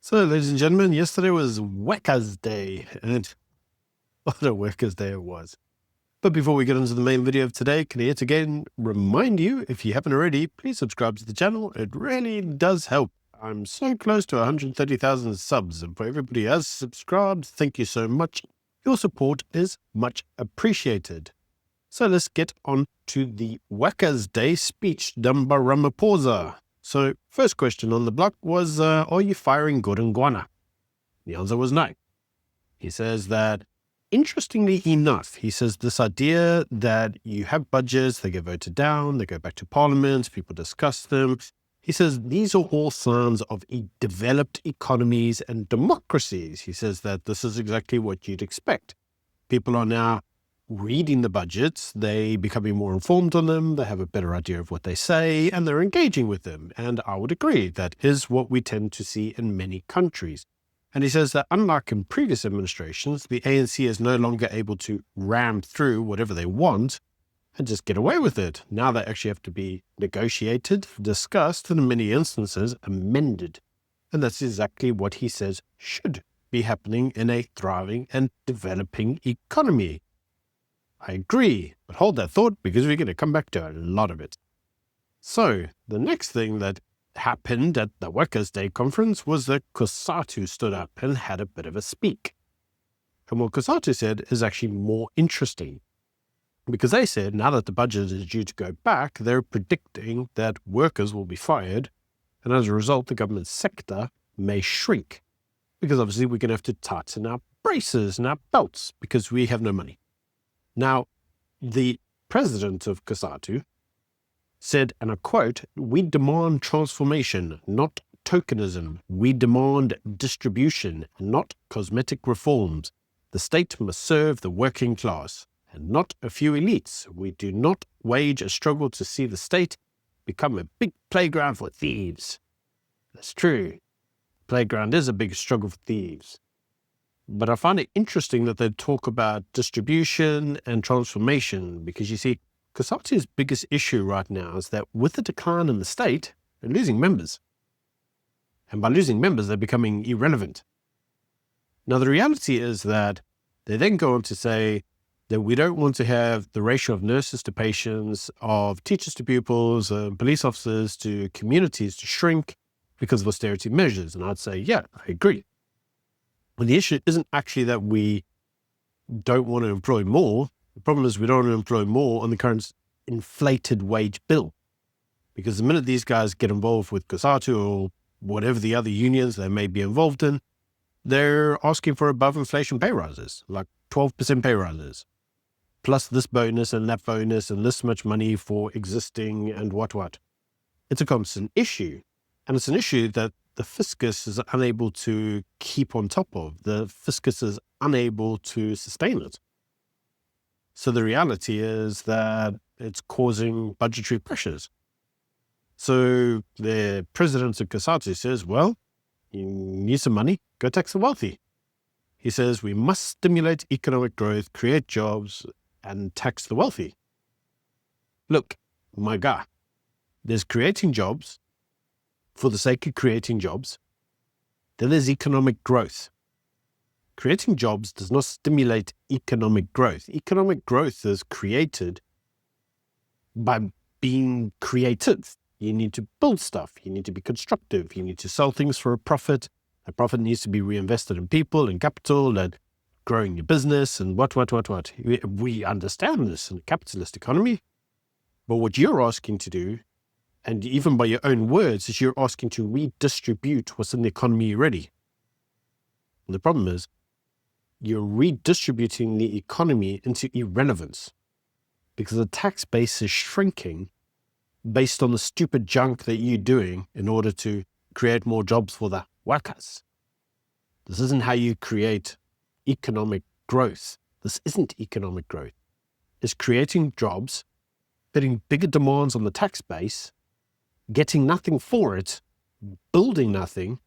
So, ladies and gentlemen, yesterday was Workers' Day, and what a Workers' Day it was. But before we get into the main video of today, can I yet again remind you, if you haven't already, please subscribe to the channel. It really does help. I'm so close to 130,000 subs, and for everybody who has subscribed, thank you so much. Your support is much appreciated. So let's get on to the Workers' Day speech done by Ramaphosa. So first question on the block was, are you firing Godongwana? The answer was no. He says that, interestingly enough, he says this idea that you have budgets, they get voted down, they go back to parliament, people discuss them. He says these are all signs of developed economies and democracies. He says that this is exactly what you'd expect. People are now reading the budgets, they becoming more informed on them, they have a better idea of what they say, and they're engaging with them. And I would agree that is what we tend to see in many countries. And he says that unlike in previous administrations, the ANC is no longer able to ram through whatever they want and just get away with it. Now they actually have to be negotiated, discussed, and in many instances amended. And that's exactly what he says should be happening in a thriving and developing economy. I agree, but hold that thought because we're going to come back to a lot of it. So the next thing that happened at the Workers' Day conference was that COSATU stood up and had a bit of a speak. And what COSATU said is actually more interesting, because they said now that the budget is due to go back, they're predicting that workers will be fired, and as a result, the government sector may shrink, because obviously we're going to have to tighten our braces and our belts because we have no money. Now, the president of COSATU said, and I quote, "We demand transformation, not tokenism. We demand distribution, not cosmetic reforms. The state must serve the working class, and not a few elites. We do not wage a struggle to see the state become a big playground for thieves." That's true. Playground is a big struggle for thieves. But I find it interesting that they talk about distribution and transformation, because you see, COSATU's biggest issue right now is that with the decline in the state, they're losing members. And by losing members, they're becoming irrelevant. Now, the reality is that they then go on to say that we don't want to have the ratio of nurses to patients, of teachers to pupils, police officers to communities to shrink because of austerity measures. And I'd say, yeah, I agree. But the issue isn't actually that we don't want to employ more. The problem is we don't want to employ more on the current inflated wage bill. Because the minute these guys get involved with COSATU or whatever the other unions they may be involved in, they're asking for above inflation pay rises, like 12% pay rises, plus this bonus and that bonus and this much money for existing and what. It's a constant issue. And it's an issue that the fiscus is unable to keep on top of. The fiscus is unable to sustain it. So the reality is that it's causing budgetary pressures. So the president of COSATU says, well, you need some money, go tax the wealthy. He says we must stimulate economic growth, create jobs, and tax the wealthy. Look, my guy, there's creating jobs for the sake of creating jobs. Then there's economic growth. Creating jobs does not stimulate economic growth. Economic growth is created by being creative. You need to build stuff. You need to be constructive. You need to sell things for a profit. A profit needs to be reinvested in people and capital and growing your business and what. We understand this in a capitalist economy. But what you're asking to do, and even by your own words, is you're asking to redistribute what's in the economy already. And the problem is, you're redistributing the economy into irrelevance because the tax base is shrinking based on the stupid junk that you're doing in order to create more jobs for the workers. This isn't how you create economic growth. This isn't economic growth. It's creating jobs, putting bigger demands on the tax base, getting nothing for it, building nothing.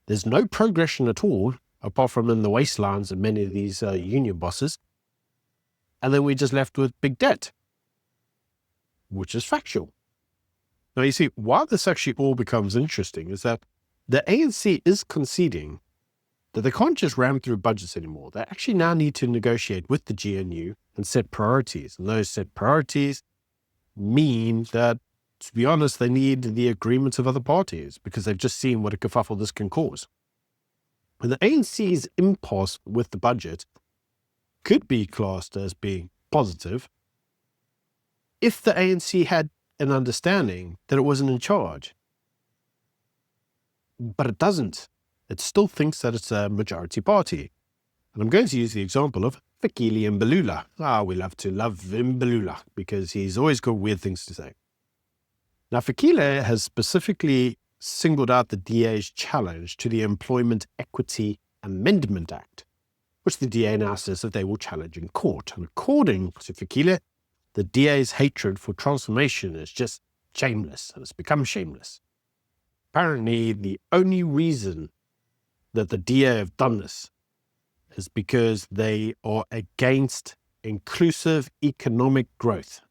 There's no progression at all, apart from in the waistlines of many of these union bosses. And then we're just left with big debt, which is factual. Now, you see, why this actually all becomes interesting is that the ANC is conceding that they can't just ram through budgets anymore. They actually now need to negotiate with the GNU and set priorities. And those set priorities mean that, to be honest, they need the agreements of other parties because they've just seen what a kerfuffle this can cause. And the ANC's impasse with the budget could be classed as being positive if the ANC had an understanding that it wasn't in charge. But it doesn't. It still thinks that it's a majority party. And I'm going to use the example of Fikile Mbalula. We love to love Mbalula because he's always got weird things to say. Now, Fikile has specifically singled out the DA's challenge to the Employment Equity Amendment Act, which the DA now says that they will challenge in court. And according to Fikile, the DA's hatred for transformation is just shameless, and it's become shameless. Apparently, the only reason that the DA have done this is because they are against inclusive economic growth.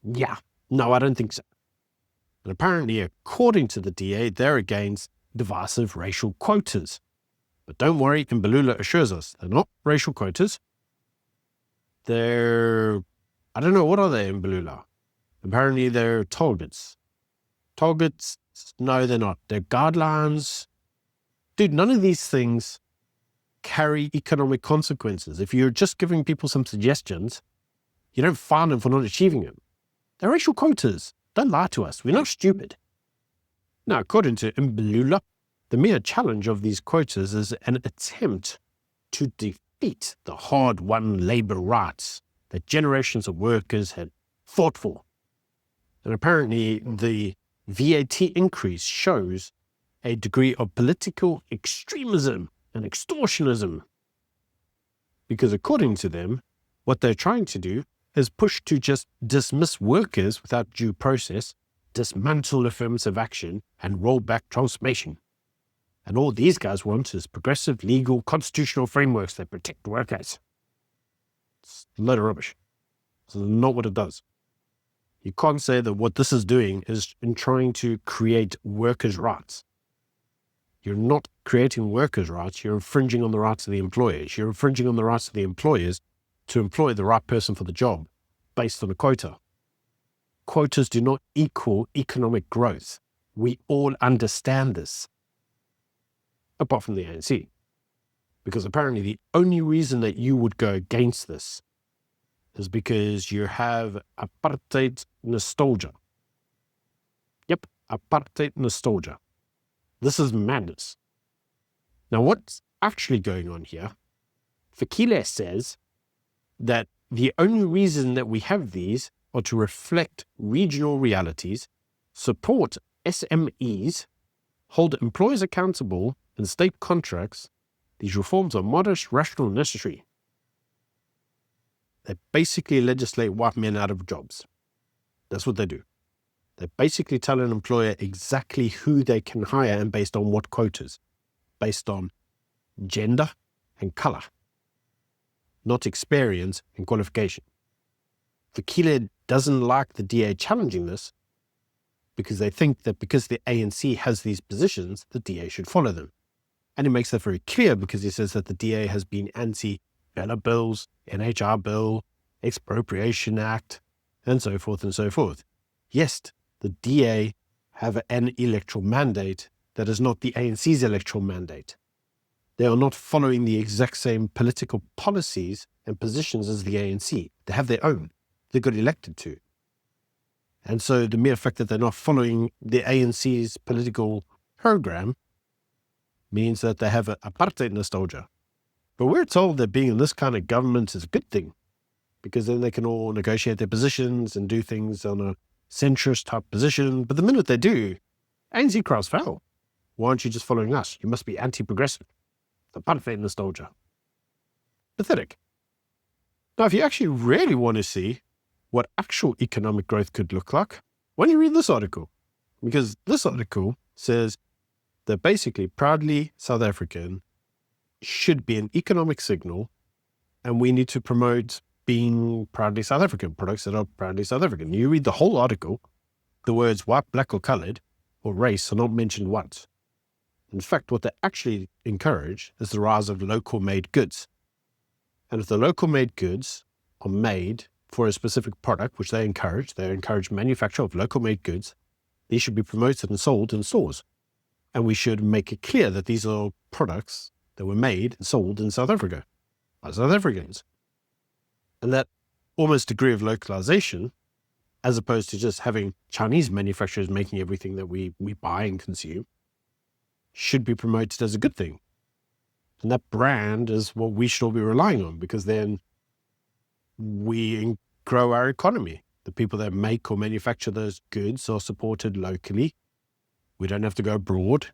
Yeah, no, I don't think so. And apparently, according to the DA, they're against divisive racial quotas. But don't worry, Mbalula assures us they're not racial quotas. They're, I don't know, what are they, Mbalula? Apparently, they're targets. Targets? No, they're not. They're guidelines. Dude, none of these things carry economic consequences. If you're just giving people some suggestions, you don't fine them for not achieving them. They're racial quotas. Don't lie to us. We're not stupid. Now, according to Mbalula, the mere challenge of these quotas is an attempt to defeat the hard-won labour rights that generations of workers had fought for. And apparently, the VAT increase shows a degree of political extremism and extortionism. Because according to them, what they're trying to do is push to just dismiss workers without due process, dismantle affirmative action, and roll back transformation. And all these guys want is progressive, legal, constitutional frameworks that protect workers. It's a load of rubbish. This is not what it does. You can't say that what this is doing is in trying to create workers' rights. You're not creating workers' rights, you're infringing on the rights of the employers. You're infringing on the rights of the employers to employ the right person for the job based on a quota. Quotas do not equal economic growth. We all understand this. Apart from the ANC. Because apparently the only reason that you would go against this is because you have apartheid nostalgia. Yep, apartheid nostalgia. This is madness. Now, what's actually going on here? Fikile says that the only reason that we have these are to reflect regional realities, support SMEs, hold employers accountable in state contracts. These reforms are modest, rational, and necessary. They basically legislate white men out of jobs. That's what they do. They basically tell an employer exactly who they can hire and based on what quotas, based on gender and color, not experience and qualification. Fikile doesn't like the DA challenging this because they think that because the ANC has these positions, the DA should follow them. And he makes that very clear because he says that the DA has been anti-Bella bills, NHR bill, Expropriation Act, and so forth and so forth. Yes, the DA have an electoral mandate that is not the ANC's electoral mandate. They are not following the exact same political policies and positions as the ANC. They have their own. They got elected to. And so the mere fact that they're not following the ANC's political program means that they have an apartheid nostalgia. But we're told that being in this kind of government is a good thing because then they can all negotiate their positions and do things on a centrist type position. But the minute they do, ANC cries foul. Why aren't you just following us? You must be anti-progressive. Apartheid nostalgia. Pathetic. Now, if you actually really want to see what actual economic growth could look like, why don't you read this article? Because this article says that basically proudly South African should be an economic signal, and we need to promote being proudly South African, products that are proudly South African. You read the whole article, the words white, black, or colored, or race are not mentioned once. In fact, what they actually encourage is the rise of local-made goods. And if the local-made goods are made for a specific product, which they encourage manufacture of local-made goods, these should be promoted and sold in stores. And we should make it clear that these are products that were made and sold in South Africa by South Africans. And that almost degree of localization, as opposed to just having Chinese manufacturers making everything that we buy and consume, should be promoted as a good thing. And that brand is what we should all be relying on, because then we grow our economy. The people that make or manufacture those goods are supported locally. We don't have to go abroad.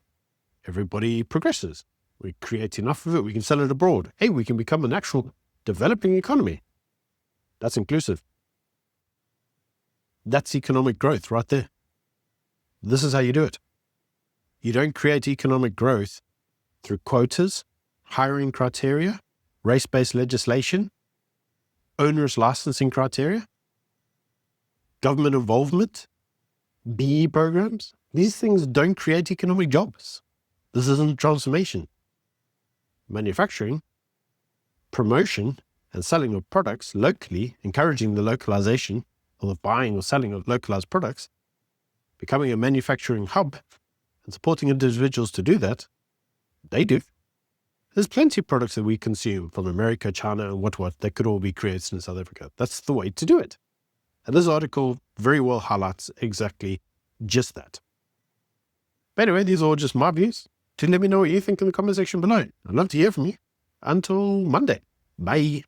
Everybody progresses. We create enough of it, we can sell it abroad. Hey, we can become an actual developing economy. That's inclusive. That's economic growth right there. This is how you do it. You don't create economic growth through quotas, hiring criteria, race-based legislation, onerous licensing criteria, government involvement, BE programs. These things don't create economic jobs. This isn't transformation. Manufacturing, promotion, and selling of products locally, encouraging the localization or the buying or selling of localized products, becoming a manufacturing hub, and supporting individuals to do that, they do. There's plenty of products that we consume from America, China, and what that could all be created in South Africa. That's the way to do it. And this article very well highlights exactly just that. But anyway, these are all just my views. Do let me know what you think in the comment section below. I'd love to hear from you. Until Monday. Bye.